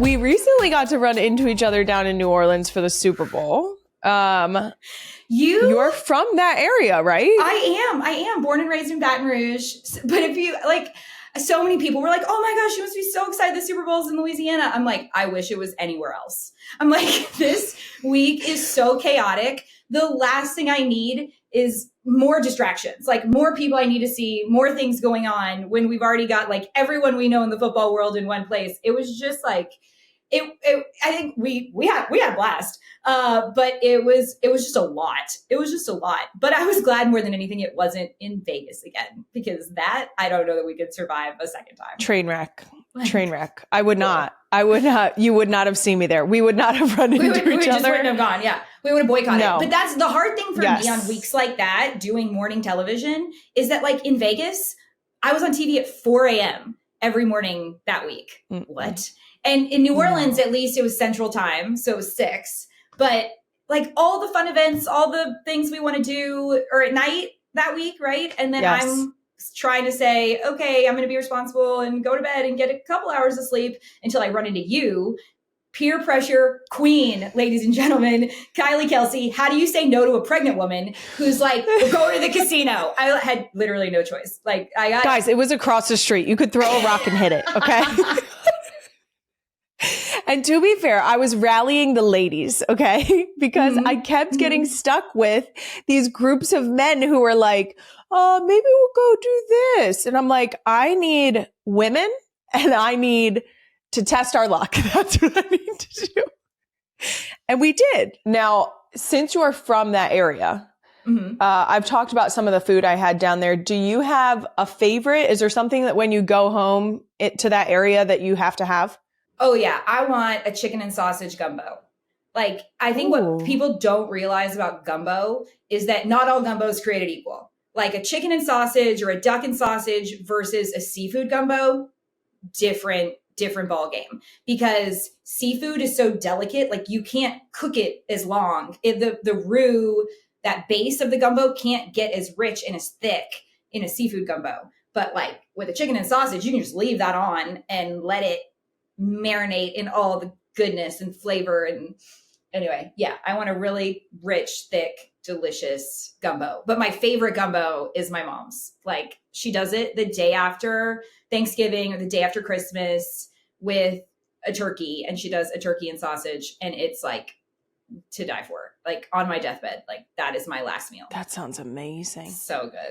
We recently got to run into each other down in New Orleans for the Super Bowl. You're from that area, right? I am born and raised in Baton Rouge. But if you like, so many people were like, oh my gosh, you must be so excited the Super Bowl's in Louisiana. I'm like, I wish it was anywhere else. I'm like, this week is so chaotic. The last thing I need is more distractions, like more people I need to see, more things going on when we've already got like everyone we know in the football world in one place. It was just like, I think we had a blast. But it was just a lot. It was just a lot. But I was glad more than anything it wasn't in Vegas again, because that, I don't know that we could survive a second time. Train wreck. I would not. You would not have seen me there. We would not have run into each other. We just wouldn't have gone. Yeah. We would have boycotted. No. But that's the hard thing for me on weeks like that, doing morning television, is that like in Vegas, I was on TV at 4 a.m. every morning that week. What? And in New Orleans, at least it was Central Time. So it was 6. But like all the fun events, all the things we want to do are at night that week, right? And then I'm trying to say, okay, I'm going to be responsible and go to bed and get a couple hours of sleep until I run into you. Peer pressure queen, ladies and gentlemen, Kylie Kelsey. How do you say no to a pregnant woman who's like, go to the casino? I had literally no choice. Like guys, it was across the street. You could throw a rock and hit it. Okay. And to be fair, I was rallying the ladies, okay? Because I kept getting stuck with these groups of men who were like, maybe we'll go do this. And I'm like, I need women and I need to test our luck. That's what I need to do. And we did. Now, since you're from that area, I've talked about some of the food I had down there. Do you have a favorite? Is there something that when you go home to that area that you have to have? Oh yeah, I want a chicken and sausage gumbo. Like, I think what people don't realize about gumbo is that not all gumbo is created equal. Like a chicken and sausage or a duck and sausage versus a seafood gumbo, different ball game, because seafood is so delicate. Like you can't cook it as long. The roux, that base of the gumbo can't get as rich and as thick in a seafood gumbo. But like with a chicken and sausage, you can just leave that on and let it marinate in all the goodness and flavor. And anyway, yeah, I want a really rich, thick, delicious gumbo. But my favorite gumbo is my mom's. Like she does it the day after Thanksgiving or the day after Christmas with a turkey, and she does a turkey and sausage, and it's like to die for. Like on my deathbed, like that is my last meal. That sounds amazing. So good.